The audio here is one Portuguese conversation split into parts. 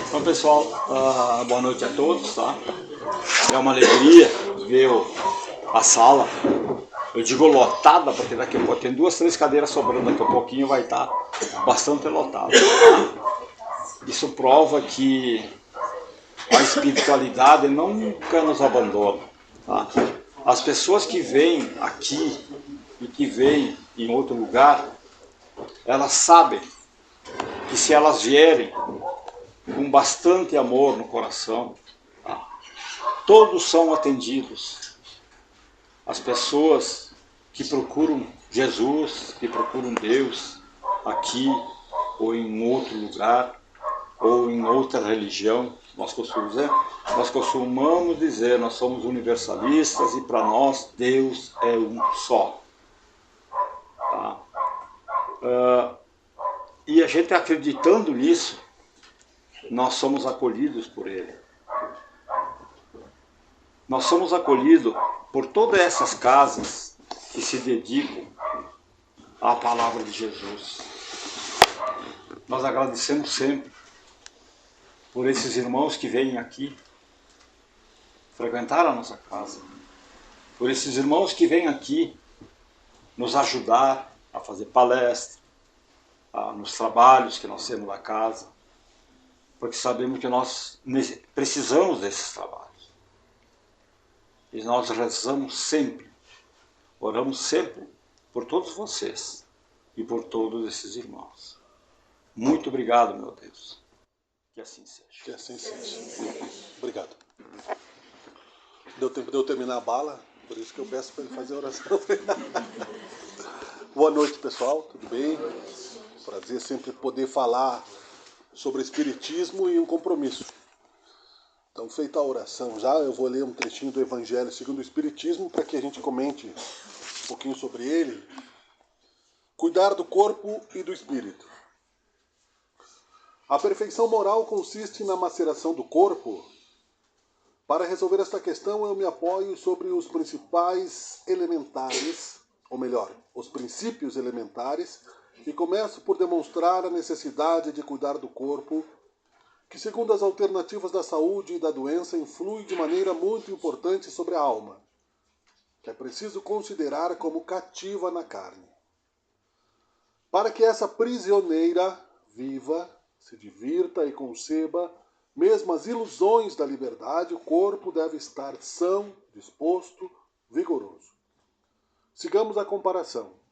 Então, pessoal, boa noite a todos, tá? É uma alegria ver a sala, eu digo lotada, porque daqui a pouco tem 2, 3 cadeiras sobrando, daqui a pouquinho vai estar bastante lotado, tá? Isso prova que a espiritualidade nunca nos abandona, tá? As pessoas que vêm aqui e que vêm em outro lugar, elas sabem que se elas vierem com bastante amor no coração, tá? Todos são atendidos. As pessoas que procuram Jesus, que procuram Deus aqui ou em outro lugar, ou em outra religião, nós costumamos dizer, nós somos universalistas e para nós Deus é um só. Tá? E a gente acreditando nisso, nós somos acolhidos por Ele. Nós somos acolhidos por todas essas casas que se dedicam à palavra de Jesus. Nós agradecemos sempre por esses irmãos que vêm aqui frequentar a nossa casa, por esses irmãos que vêm aqui nos ajudar a fazer palestra, nos trabalhos que nós temos na casa, porque sabemos que nós precisamos desses trabalhos. E nós rezamos sempre, oramos sempre por todos vocês e por todos esses irmãos. Muito obrigado, meu Deus. Que assim seja. Que assim seja. Obrigado. Deu tempo de eu terminar a bala, por isso que eu peço para ele fazer a oração. Boa noite, pessoal, tudo bem? Prazer sempre poder falar sobre Espiritismo e um compromisso. Então, feita a oração já, eu vou ler um trechinho do Evangelho segundo o Espiritismo para que a gente comente um pouquinho sobre ele. Cuidar do corpo e do espírito. A perfeição moral consiste na maceração do corpo. Para resolver esta questão, eu me apoio sobre os principais elementares, ou melhor, os princípios elementares, e começo por demonstrar a necessidade de cuidar do corpo, que segundo as alternativas da saúde e da doença, influi de maneira muito importante sobre a alma, que é preciso considerar como cativa na carne. Para que essa prisioneira viva, se divirta e conceba mesmo as ilusões da liberdade, o corpo deve estar são, disposto, vigoroso. Sigamos a comparação.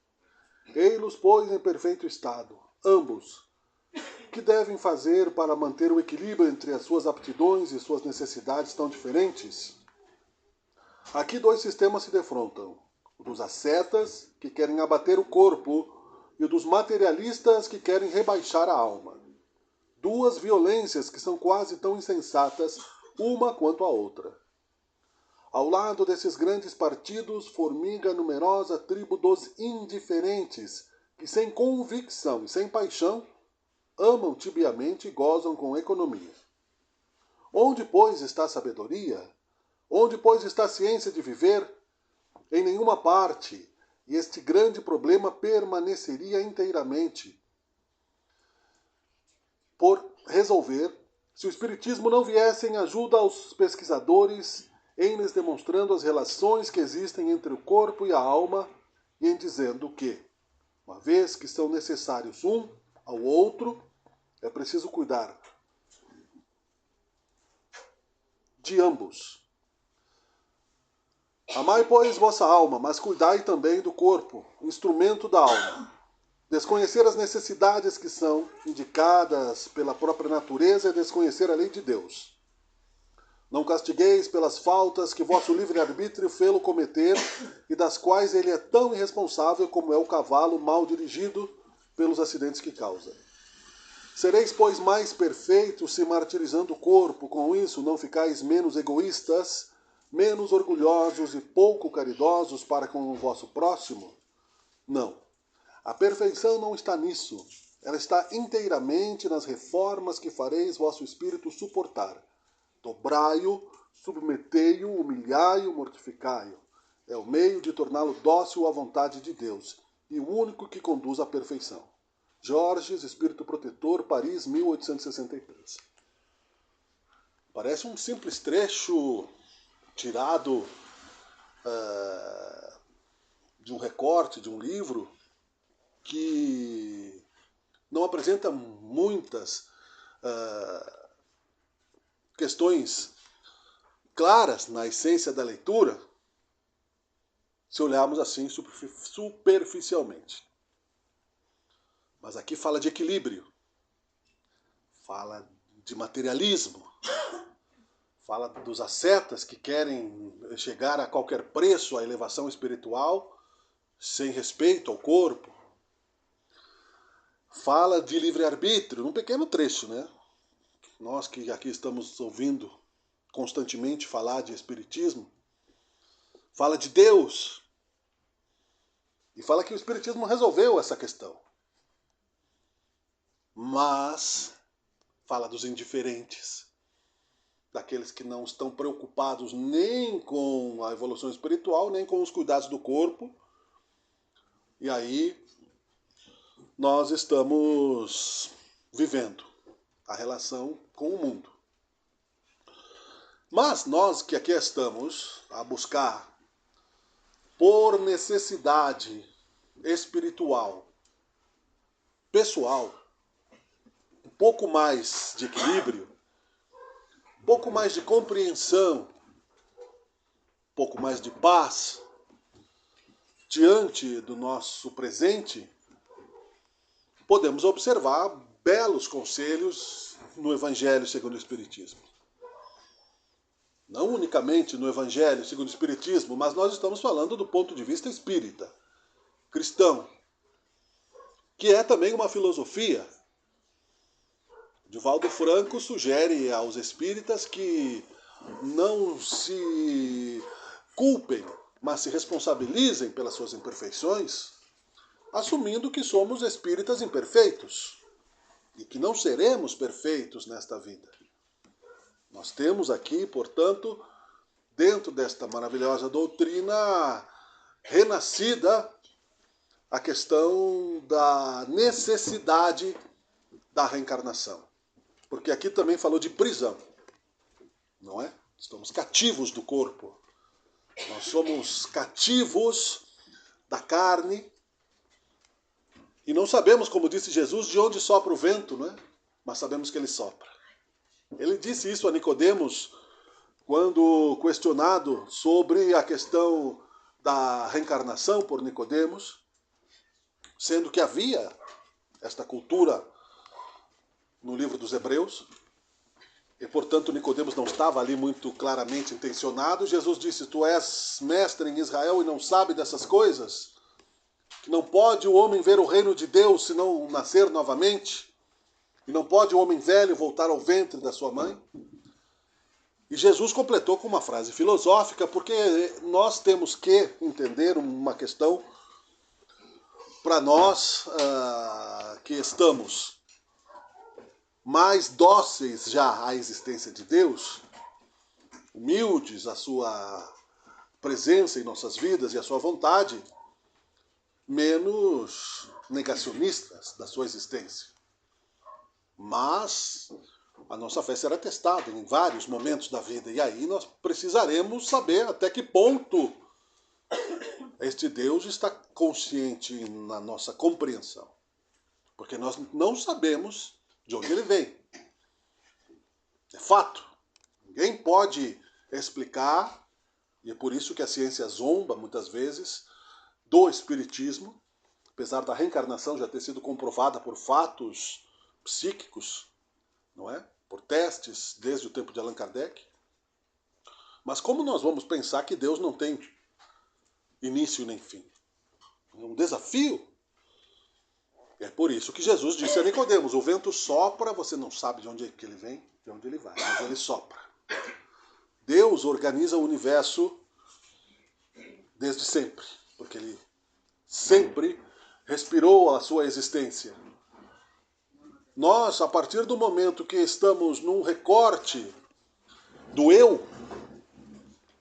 Ei-los, pois, em perfeito estado, ambos. Que devem fazer para manter o equilíbrio entre as suas aptidões e suas necessidades tão diferentes? Aqui 2 sistemas se defrontam. O dos ascetas, que querem abater o corpo, e o dos materialistas, que querem rebaixar a alma. 2 violências que são quase tão insensatas, uma quanto a outra. Ao lado desses grandes partidos, formiga a numerosa tribo dos indiferentes, que sem convicção e sem paixão, amam tibiamente e gozam com economia. Onde, pois, está a sabedoria? Onde, pois, está a ciência de viver? Em nenhuma parte, e este grande problema permaneceria inteiramente por resolver, se o Espiritismo não viesse em ajuda aos pesquisadores em lhes demonstrando as relações que existem entre o corpo e a alma e em dizendo que, uma vez que são necessários um ao outro, é preciso cuidar de ambos. Amai, pois, vossa alma, mas cuidai também do corpo, instrumento da alma. Desconhecer as necessidades que são indicadas pela própria natureza é desconhecer a lei de Deus. Não castigueis pelas faltas que vosso livre-arbítrio fê-lo cometer e das quais ele é tão irresponsável como é o cavalo mal dirigido pelos acidentes que causa. Sereis, pois, mais perfeitos se martirizando o corpo, com isso não ficais menos egoístas, menos orgulhosos e pouco caridosos para com o vosso próximo? Não. A perfeição não está nisso. Ela está inteiramente nas reformas que fareis vosso espírito suportar. Dobrai-o, submetei-o, humilhai-o, mortificai-o. É o meio de torná-lo dócil à vontade de Deus e o único que conduz à perfeição. Georges, Espírito Protetor, Paris, 1863. Parece um simples trecho tirado de um recorte, de um livro, que não apresenta muitas questões claras na essência da leitura, se olharmos assim superficialmente. Mas aqui fala de equilíbrio, fala de materialismo, fala dos ascetas que querem chegar a qualquer preço à elevação espiritual, sem respeito ao corpo. Fala de livre-arbítrio, num pequeno trecho, né? Nós que aqui estamos ouvindo constantemente falar de espiritismo. Fala de Deus. E fala que o espiritismo resolveu essa questão. Mas fala dos indiferentes, daqueles que não estão preocupados nem com a evolução espiritual, nem com os cuidados do corpo. E aí nós estamos vivendo a relação com o mundo. Mas nós que aqui estamos a buscar, por necessidade espiritual, pessoal, um pouco mais de equilíbrio, um pouco mais de compreensão, um pouco mais de paz diante do nosso presente, podemos observar belos conselhos no Evangelho segundo o Espiritismo. Não unicamente no Evangelho segundo o Espiritismo, mas nós estamos falando do ponto de vista espírita, cristão, que é também uma filosofia. Divaldo Franco sugere aos espíritas que não se culpem, mas se responsabilizem pelas suas imperfeições, assumindo que somos espíritas imperfeitos e que não seremos perfeitos nesta vida. Nós temos aqui, portanto, dentro desta maravilhosa doutrina renascida, a questão da necessidade da reencarnação. Porque aqui também falou de prisão, não é? Estamos cativos do corpo. Nós somos cativos da carne e não sabemos, como disse Jesus, de onde sopra o vento, não é? Mas sabemos que ele sopra. Ele disse isso a Nicodemos quando questionado sobre a questão da reencarnação por Nicodemos, sendo que havia esta cultura no livro dos Hebreus, e portanto Nicodemos não estava ali muito claramente intencionado. Jesus disse: tu és mestre em Israel e não sabe dessas coisas? Que não pode o homem ver o reino de Deus se não nascer novamente? E não pode o homem velho voltar ao ventre da sua mãe? E Jesus completou com uma frase filosófica, porque nós temos que entender uma questão para nós que estamos mais dóceis já à existência de Deus, humildes à sua presença em nossas vidas e à sua vontade, menos negacionistas da sua existência. Mas a nossa fé será testada em vários momentos da vida, e aí nós precisaremos saber até que ponto este Deus está consciente na nossa compreensão. Porque nós não sabemos de onde ele vem. É fato. Ninguém pode explicar, e é por isso que a ciência zomba muitas vezes do espiritismo, apesar da reencarnação já ter sido comprovada por fatos psíquicos, não é? Por testes desde o tempo de Allan Kardec. Mas como nós vamos pensar que Deus não tem início nem fim? É um desafio. É por isso que Jesus disse a Nicodemos: o vento sopra, você não sabe de onde é que ele vem, de onde ele vai, mas ele sopra. Deus organiza o universo desde sempre, porque ele sempre respirou a sua existência. Nós, a partir do momento que estamos num recorte do eu,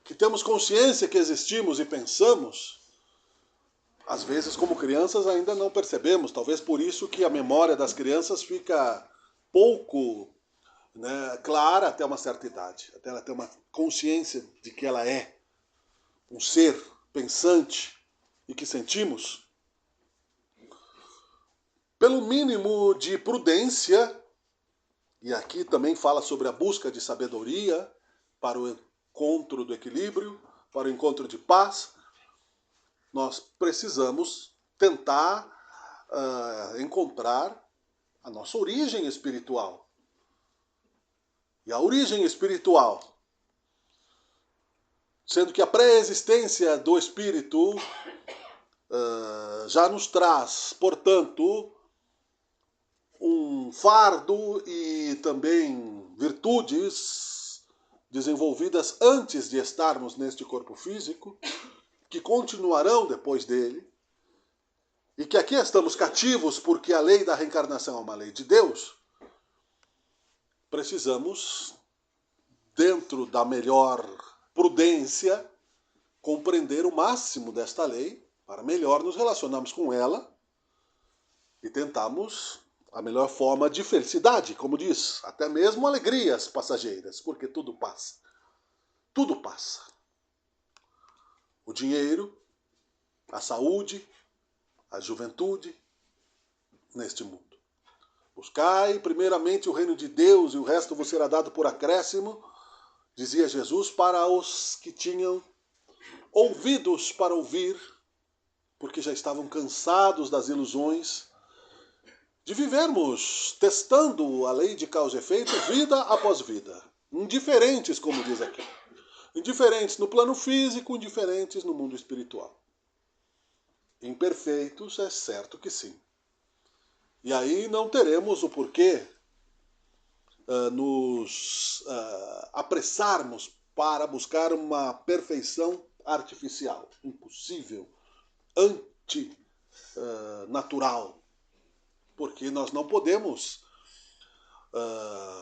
que temos consciência que existimos e pensamos, Às vezes, como crianças, ainda não percebemos. Talvez por isso que a memória das crianças fica pouco, né, clara até uma certa idade. Até ela ter uma consciência de que ela é um ser pensante e que sentimos. Pelo mínimo de prudência, e aqui também fala sobre a busca de sabedoria para o encontro do equilíbrio, para o encontro de paz, nós precisamos tentar encontrar a nossa origem espiritual. E a origem espiritual, sendo que a pré-existência do espírito já nos traz, portanto, um fardo e também virtudes desenvolvidas antes de estarmos neste corpo físico, que continuarão depois dele, e que aqui estamos cativos porque a lei da reencarnação é uma lei de Deus. Precisamos, dentro da melhor prudência, compreender o máximo desta lei para melhor nos relacionarmos com ela e tentarmos a melhor forma de felicidade, como diz, até mesmo alegrias passageiras, porque tudo passa. Tudo passa. O dinheiro, a saúde, a juventude neste mundo. Buscai primeiramente o reino de Deus e o resto vos será dado por acréscimo, dizia Jesus para os que tinham ouvidos para ouvir, porque já estavam cansados das ilusões de vivermos testando a lei de causa e efeito vida após vida. Indiferentes, como diz aqui. Indiferentes no plano físico, indiferentes no mundo espiritual. Imperfeitos, é certo que sim. E aí não teremos o porquê nos apressarmos para buscar uma perfeição artificial, impossível, antinatural. Porque nós não podemos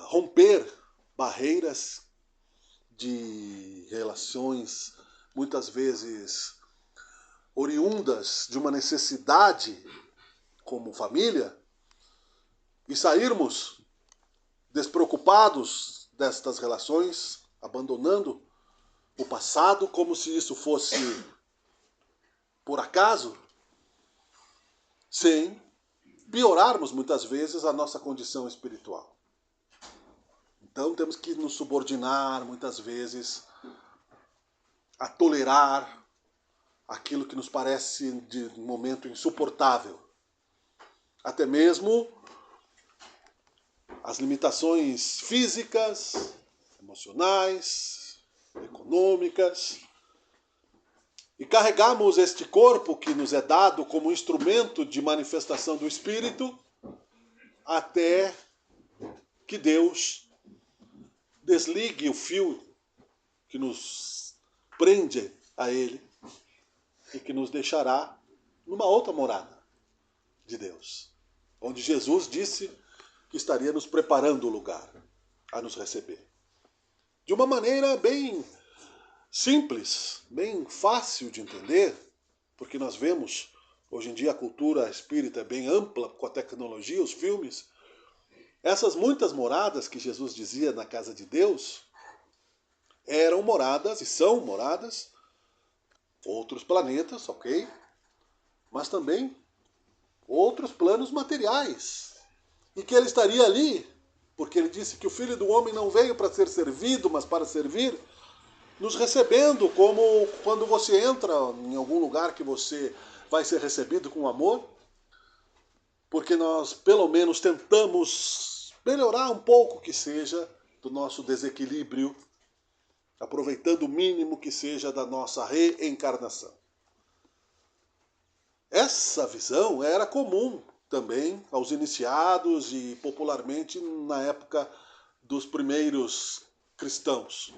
romper barreiras de relações, muitas vezes oriundas de uma necessidade como família, e sairmos despreocupados destas relações, abandonando o passado como se isso fosse por acaso, sem piorarmos muitas vezes a nossa condição espiritual. Então temos que nos subordinar muitas vezes a tolerar aquilo que nos parece de momento insuportável. Até mesmo as limitações físicas, emocionais, econômicas. E carregamos este corpo que nos é dado como instrumento de manifestação do Espírito até que Deus desligue o fio que nos prende a Ele e que nos deixará numa outra morada de Deus, onde Jesus disse que estaria nos preparando o lugar a nos receber. De uma maneira bem simples, bem fácil de entender, porque nós vemos, hoje em dia a cultura espírita é bem ampla, com a tecnologia, os filmes. Essas muitas moradas que Jesus dizia na casa de Deus, eram moradas, e são moradas, outros planetas, ok? Mas também outros planos materiais. E que ele estaria ali, porque ele disse que o Filho do Homem não veio para ser servido, mas para servir, nos recebendo como quando você entra em algum lugar que você vai ser recebido com amor, porque nós pelo menos tentamos melhorar um pouco que seja do nosso desequilíbrio, aproveitando o mínimo que seja da nossa reencarnação. Essa visão era comum também aos iniciados e popularmente na época dos primeiros cristãos,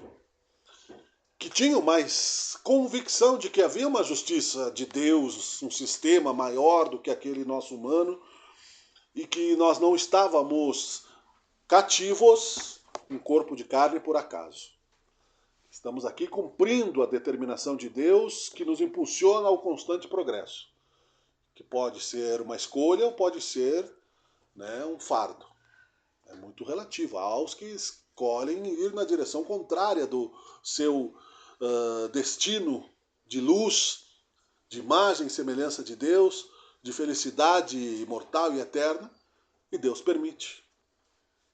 que tinham mais convicção de que havia uma justiça de Deus, um sistema maior do que aquele nosso humano, e que nós não estávamos cativos em corpo de carne por acaso. Estamos aqui cumprindo a determinação de Deus que nos impulsiona ao constante progresso. que pode ser uma escolha ou pode ser, né, um fardo. É muito relativo aos que escolhem ir na direção contrária do seu destino de luz, de imagem e semelhança de Deus, de felicidade imortal e eterna, e Deus permite.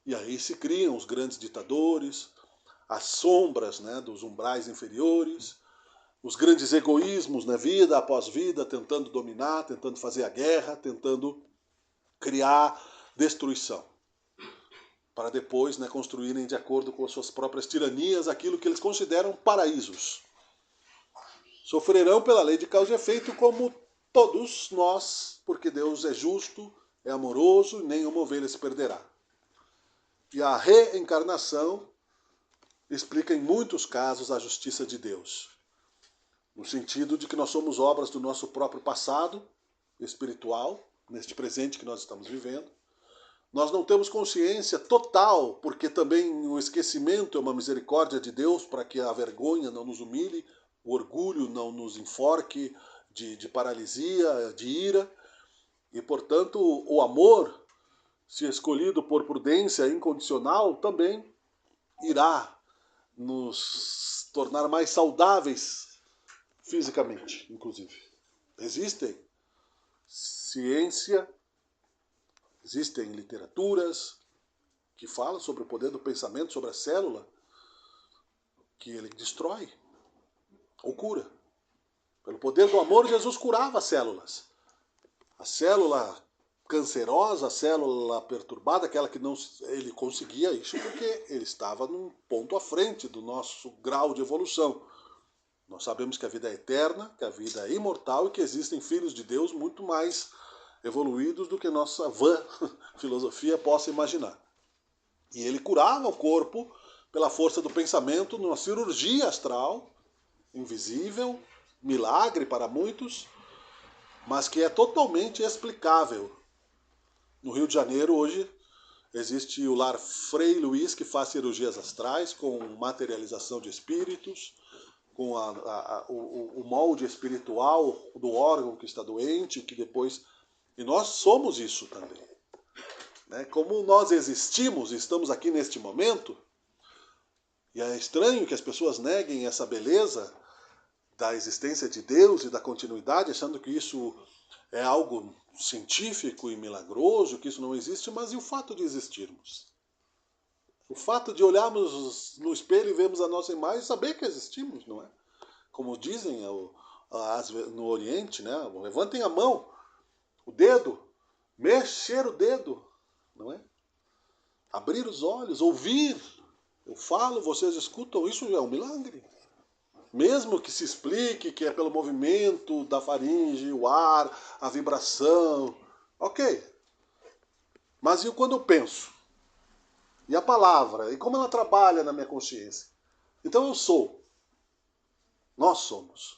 E aí se criam os grandes ditadores, as sombras, né, dos umbrais inferiores, os grandes egoísmos, né, vida após vida, tentando dominar, tentando fazer a guerra, tentando criar destruição, para depois, né, construírem de acordo com as suas próprias tiranias aquilo que eles consideram paraísos. Sofrerão pela lei de causa e efeito como todos nós, porque Deus é justo, é amoroso e nenhuma ovelha se perderá. E a reencarnação explica em muitos casos a justiça de Deus, no sentido de que nós somos obras do nosso próprio passado espiritual, neste presente que nós estamos vivendo. Nós não temos consciência total, porque também o esquecimento é uma misericórdia de Deus para que a vergonha não nos humilhe, o orgulho não nos enforque de paralisia, de ira. E, portanto, o amor, se escolhido por prudência incondicional, também irá nos tornar mais saudáveis fisicamente, inclusive. Existem ciência, existem literaturas que falam sobre o poder do pensamento, sobre a célula, que ele destrói ou cura. Pelo poder do amor, Jesus curava as células. A célula cancerosa, a célula perturbada, aquela que não ele conseguia isso porque ele estava num ponto à frente do nosso grau de evolução. Nós sabemos que a vida é eterna, que a vida é imortal e que existem filhos de Deus muito mais evoluídos do que nossa vã filosofia possa imaginar. E ele curava o corpo pela força do pensamento numa cirurgia astral, invisível, milagre para muitos, mas que é totalmente explicável. No Rio de Janeiro, hoje, existe o Lar Frei Luiz, que faz cirurgias astrais com materialização de espíritos, com o molde espiritual do órgão que está doente, que depois... E nós somos isso também. Né? Como nós existimos, estamos aqui neste momento, e é estranho que as pessoas neguem essa beleza da existência de Deus e da continuidade, achando que isso é algo científico e milagroso, que isso não existe, mas e o fato de existirmos? O fato de olharmos no espelho e vermos a nossa imagem e saber que existimos, não é? Como dizem no Oriente, né? Levantem a mão, o dedo, mexer o dedo, não é? Abrir os olhos, ouvir. Eu falo, vocês escutam, isso é um milagre. Mesmo que se explique que é pelo movimento da faringe, o ar, a vibração, ok. Mas e quando eu penso? E a palavra? E como ela trabalha na minha consciência? Então eu sou. Nós somos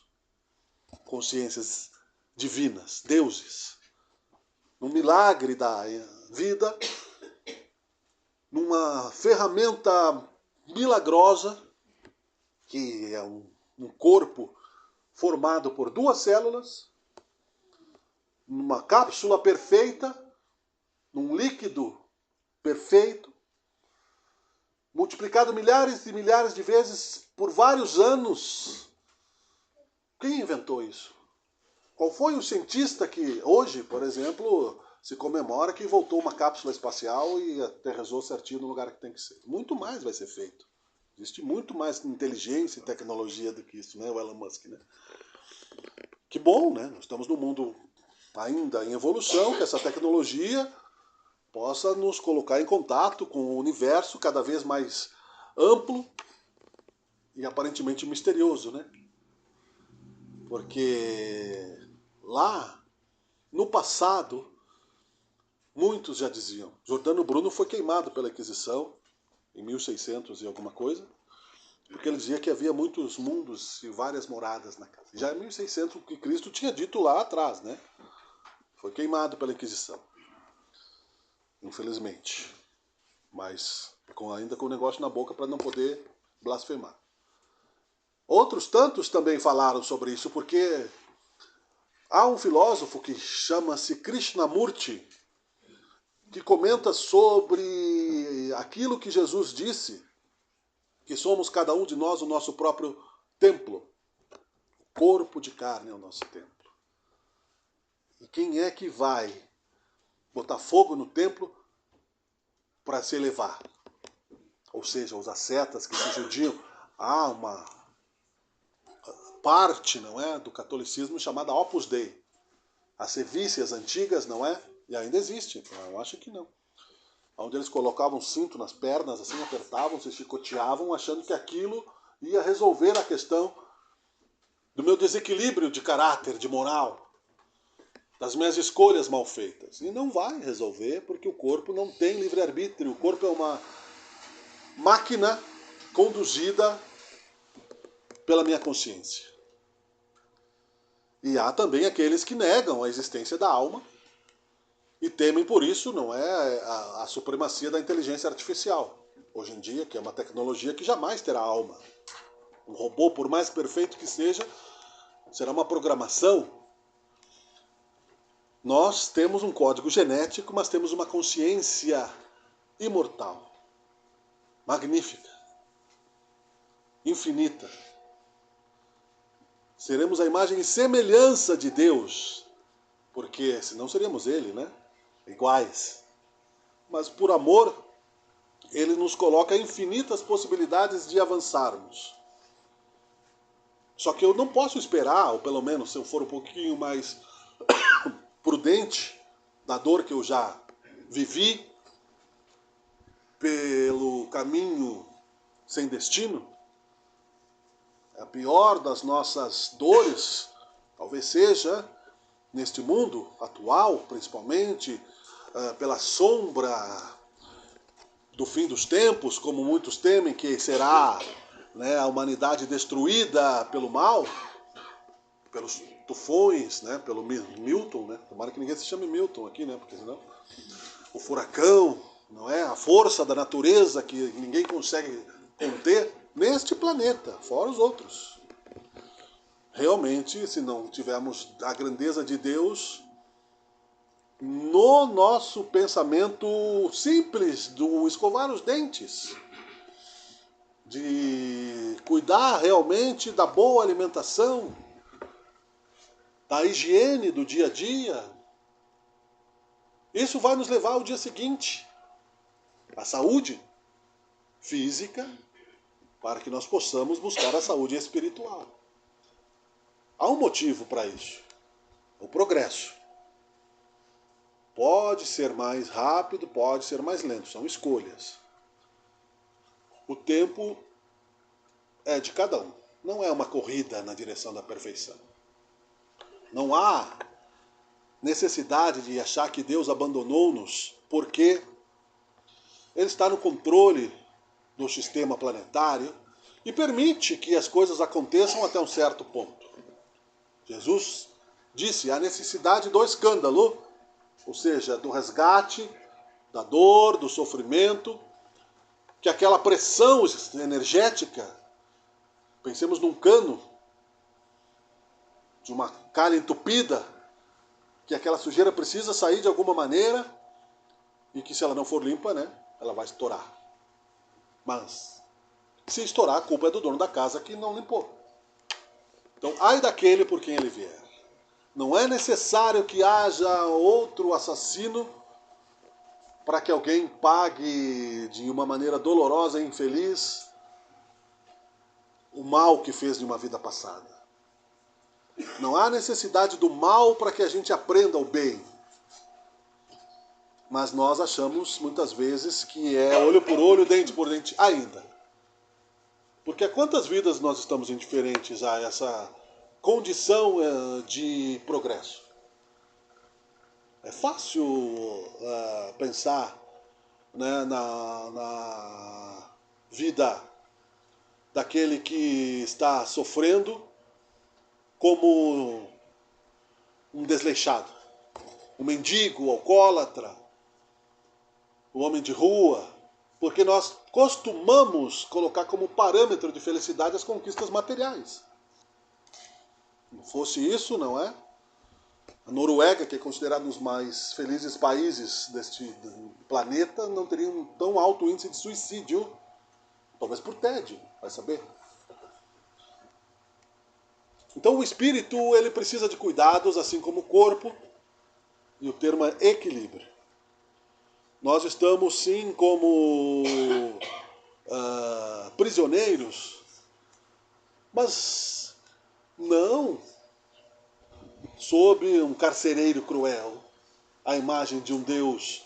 consciências divinas, deuses. Num milagre da vida, numa ferramenta milagrosa, que é um corpo formado por duas células, numa cápsula perfeita, num líquido perfeito, multiplicado milhares e milhares de vezes por vários anos. Quem inventou isso? Qual foi o cientista que hoje, por exemplo, se comemora que voltou uma cápsula espacial e aterrissou certinho no lugar que tem que ser? Muito mais vai ser feito. Existe muito mais inteligência e tecnologia do que isso, né? O Elon Musk, né? Que bom, né? Nós estamos num mundo ainda em evolução, que essa tecnologia possa nos colocar em contato com o universo cada vez mais amplo e aparentemente misterioso, né? Porque lá, no passado, muitos já diziam. Giordano Bruno foi queimado pela Inquisição em 1600 e alguma coisa, porque ele dizia que havia muitos mundos e várias moradas na casa. Já em 1600, o que Cristo tinha dito lá atrás, né? Foi queimado pela Inquisição. Infelizmente. Mas ainda com o negócio na boca para não poder blasfemar. Outros tantos também falaram sobre isso, porque Há um filósofo que chama-se Krishnamurti, que comenta sobre aquilo que Jesus disse, que somos cada um de nós o nosso próprio templo. O corpo de carne é o nosso templo. E quem é que vai botar fogo no templo para se elevar? Ou seja, os ascetas que se judiam. Há uma parte, não é, do catolicismo chamada Opus Dei. As sevícias antigas, não é? E ainda existe, eu acho que não. Onde eles colocavam cinto nas pernas, assim, apertavam, se chicoteavam, achando que aquilo ia resolver a questão do meu desequilíbrio de caráter, de moral, das minhas escolhas mal feitas. E não vai resolver, porque o corpo não tem livre-arbítrio. O corpo é uma máquina conduzida pela minha consciência. E há também aqueles que negam a existência da alma e temem por isso, não é, a supremacia da inteligência artificial. Hoje em dia, que é uma tecnologia que jamais terá alma. Um robô, por mais perfeito que seja, será uma programação. Nós temos um código genético, mas temos uma consciência imortal, magnífica, infinita. Seremos a imagem e semelhança de Deus, porque senão seríamos Ele, né? Iguais. Mas por amor, Ele nos coloca infinitas possibilidades de avançarmos. Só que eu não posso esperar, ou pelo menos se eu for um pouquinho mais prudente da dor que eu já vivi, pelo caminho sem destino, a pior das nossas dores, talvez seja, neste mundo atual, principalmente, pela sombra do fim dos tempos, como muitos temem que será, né, a humanidade destruída pelo mal, pelos tufões, né, pelo Milton, né? Tomara que ninguém se chame Milton aqui, né? Porque senão o furacão, não é? A força da natureza que ninguém consegue conter neste planeta, fora os outros. Realmente, se não tivermos a grandeza de Deus no nosso pensamento simples do escovar os dentes, de cuidar realmente da boa alimentação, da higiene do dia a dia, isso vai nos levar ao dia seguinte, à saúde física, para que nós possamos buscar a saúde espiritual. Há um motivo para isso, o progresso. Pode ser mais rápido, pode ser mais lento, são escolhas. O tempo é de cada um, não é uma corrida na direção da perfeição. Não há necessidade de achar que Deus abandonou-nos porque Ele está no controle do sistema planetário e permite que as coisas aconteçam até um certo ponto. Jesus disse a necessidade do escândalo, ou seja, do resgate, da dor, do sofrimento, que aquela pressão energética, pensemos num cano, de uma calha entupida, que aquela sujeira precisa sair de alguma maneira e que se ela não for limpa, né, ela vai estourar. Mas se estourar, a culpa é do dono da casa que não limpou. Então, ai daquele por quem ele vier. Não é necessário que haja outro assassino para que alguém pague de uma maneira dolorosa e infeliz o mal que fez de uma vida passada. Não há necessidade do mal para que a gente aprenda o bem. Mas nós achamos muitas vezes que é olho por olho, dente por dente ainda. Porque quantas vidas nós estamos indiferentes a essa condição de progresso? É fácil pensar, né, na vida daquele que está sofrendo como um desleixado, um mendigo, um alcoólatra, um homem de rua, porque nós costumamos colocar como parâmetro de felicidade as conquistas materiais. Não fosse isso, não é? A Noruega, que é considerado um dos mais felizes países deste planeta, não teria um tão alto índice de suicídio, talvez por tédio, vai saber. Então o espírito ele precisa de cuidados, assim como o corpo, e o termo é equilíbrio. Nós estamos sim como prisioneiros, mas não sob um carcereiro cruel, a imagem de um Deus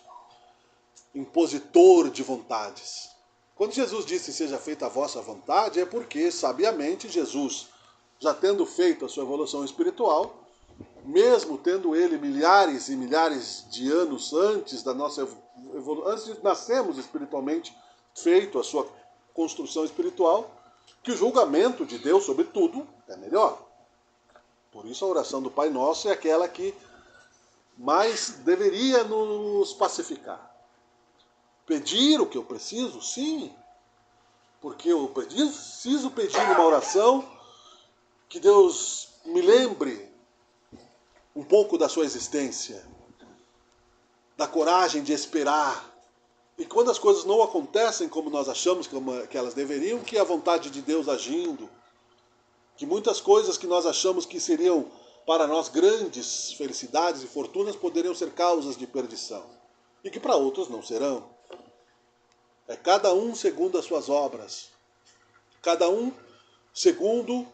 impositor de vontades. Quando Jesus disse seja feita a vossa vontade, é porque, sabiamente, Jesus, já tendo feito a sua evolução espiritual, mesmo tendo ele milhares e milhares de anos antes da nossa evolução, antes de nascermos espiritualmente, feito a sua construção espiritual, que o julgamento de Deus sobre tudo é melhor. Por isso a oração do Pai Nosso é aquela que mais deveria nos pacificar. Pedir o que eu preciso? Sim. Porque eu preciso pedir numa oração que Deus me lembre um pouco da sua existência, da coragem de esperar. E quando as coisas não acontecem como nós achamos que elas deveriam, que é a vontade de Deus agindo, que muitas coisas que nós achamos que seriam para nós grandes felicidades e fortunas poderiam ser causas de perdição, e que para outros não serão. É cada um segundo as suas obras, cada um segundo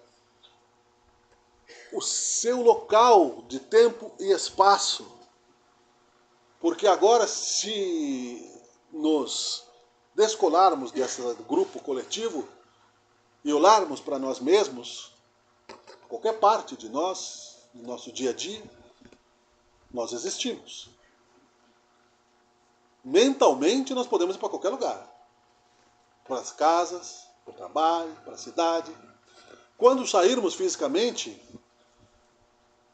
o seu local de tempo e espaço. Porque agora, se nos descolarmos desse grupo coletivo e olharmos para nós mesmos, qualquer parte de nós, no nosso dia a dia, nós existimos. Mentalmente nós podemos ir para qualquer lugar. Para as casas, para o trabalho, para a cidade. Quando sairmos fisicamente,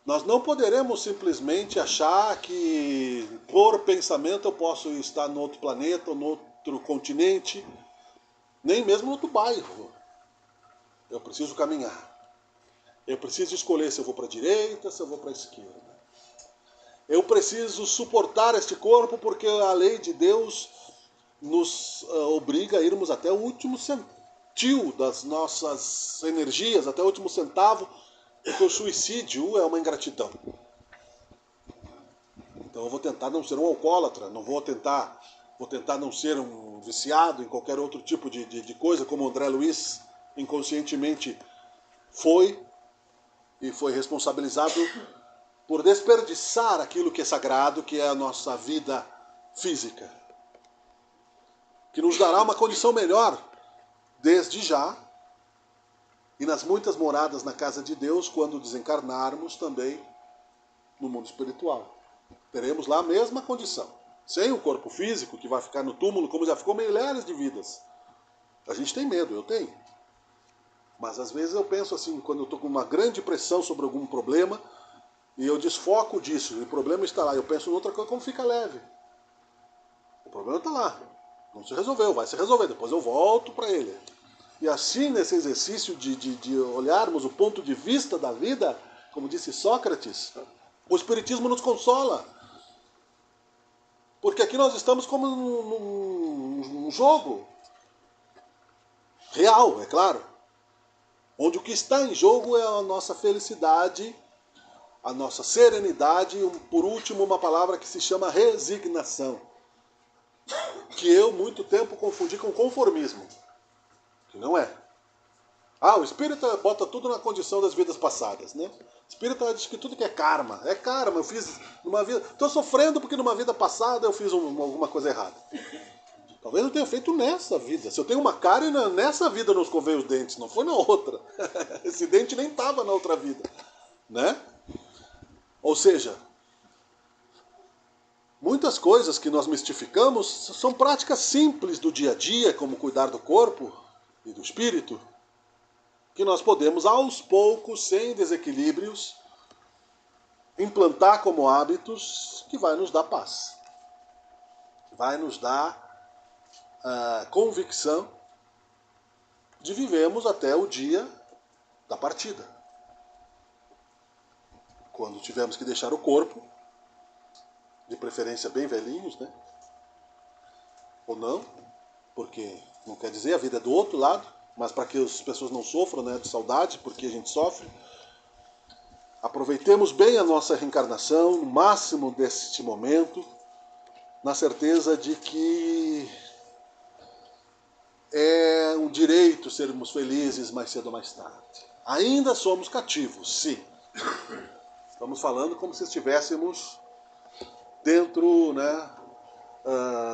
nós não poderemos simplesmente achar que por pensamento eu posso estar no outro planeta, ou no outro continente, nem mesmo no outro bairro. Eu preciso caminhar. Eu preciso escolher se eu vou para a direita, se eu vou para a esquerda. Eu preciso suportar este corpo porque a lei de Deus nos obriga a irmos até o último centil das nossas energias, até o último centavo, porque o suicídio é uma ingratidão. Então eu vou tentar não ser um alcoólatra, vou tentar não ser um viciado em qualquer outro tipo de coisa, como o André Luiz inconscientemente foi, e foi responsabilizado por desperdiçar aquilo que é sagrado, que é a nossa vida física, que nos dará uma condição melhor desde já, e nas muitas moradas na casa de Deus, quando desencarnarmos também no mundo espiritual. Teremos lá a mesma condição, sem o corpo físico, que vai ficar no túmulo, como já ficou milhares de vidas. A gente tem medo, eu tenho. Mas às vezes eu penso assim, quando eu estou com uma grande pressão sobre algum problema, e eu desfoco disso, e o problema está lá, eu penso em outra coisa, como fica leve. O problema está lá, não se resolveu, vai se resolver, depois eu volto para ele. E assim, nesse exercício de olharmos o ponto de vista da vida, como disse Sócrates, o Espiritismo nos consola. Porque aqui nós estamos como num jogo real, é claro, onde o que está em jogo é a nossa felicidade, a nossa serenidade e, por último, uma palavra que se chama resignação, que eu, muito tempo, confundi com conformismo, que não é. O espírita bota tudo na condição das vidas passadas, né? O espírita diz que tudo que é karma, eu fiz numa vida... Estou sofrendo porque numa vida passada eu fiz alguma coisa errada. Talvez eu tenha feito nessa vida. Se eu tenho uma cárie, nessa vida eu não escovei os dentes, não foi na outra. Esse dente nem estava na outra vida, né? Ou seja, muitas coisas que nós mistificamos são práticas simples do dia a dia, como cuidar do corpo e do espírito, que nós podemos, aos poucos, sem desequilíbrios, implantar como hábitos que vai nos dar paz, que vai nos dar a convicção de vivermos até o dia da partida. quando tivermos que deixar o corpo, de preferência bem velhinhos, né? Ou não, porque não quer dizer, a vida é do outro lado, mas para que as pessoas não sofram, né, de saudade, porque a gente sofre. Aproveitemos bem a nossa reencarnação, no máximo deste momento, na certeza de que é um direito sermos felizes mais cedo ou mais tarde. Ainda somos cativos, sim. Estamos falando como se estivéssemos dentro, né,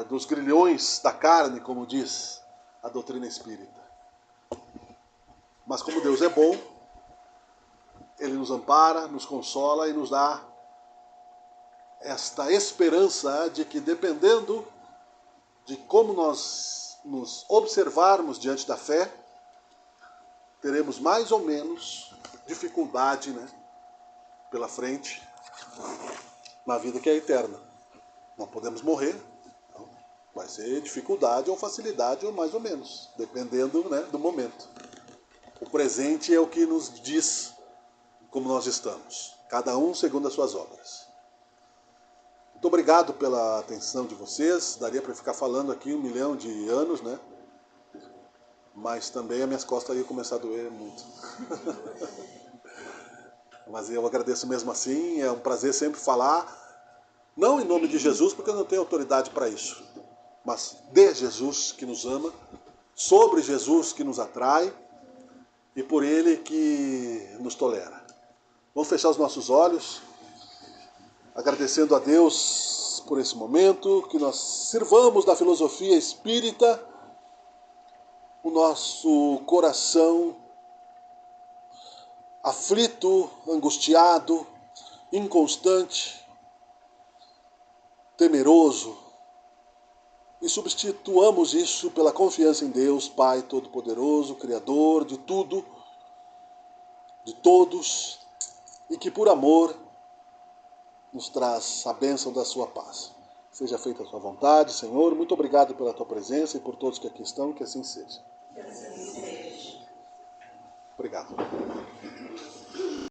dos grilhões da carne, como diz a doutrina espírita. Mas como Deus é bom, Ele nos ampara, nos consola e nos dá esta esperança de que, dependendo de como nós nos observarmos diante da fé, teremos mais ou menos dificuldade, né, pela frente na vida que é eterna. Não podemos morrer, não. Vai ser dificuldade ou facilidade, ou mais ou menos, dependendo, né, do momento. O presente é o que nos diz como nós estamos, cada um segundo as suas obras. Muito obrigado pela atenção de vocês. Daria para ficar falando aqui 1 milhão de anos, né? Mas também as minhas costas iam começar a doer muito. Mas eu agradeço mesmo assim, é um prazer sempre falar, não em nome de Jesus, porque eu não tenho autoridade para isso, mas de Jesus que nos ama, sobre Jesus que nos atrai e por Ele que nos tolera. Vamos fechar os nossos olhos, agradecendo a Deus por esse momento, que nós sirvamos da filosofia espírita o nosso coração aflito, angustiado, inconstante, temeroso, e substituamos isso pela confiança em Deus, Pai Todo-Poderoso, Criador de tudo, de todos, e que por amor nos traz a bênção da sua paz. Seja feita a sua vontade, Senhor. Muito obrigado pela tua presença e por todos que aqui estão, que assim seja. Obrigado.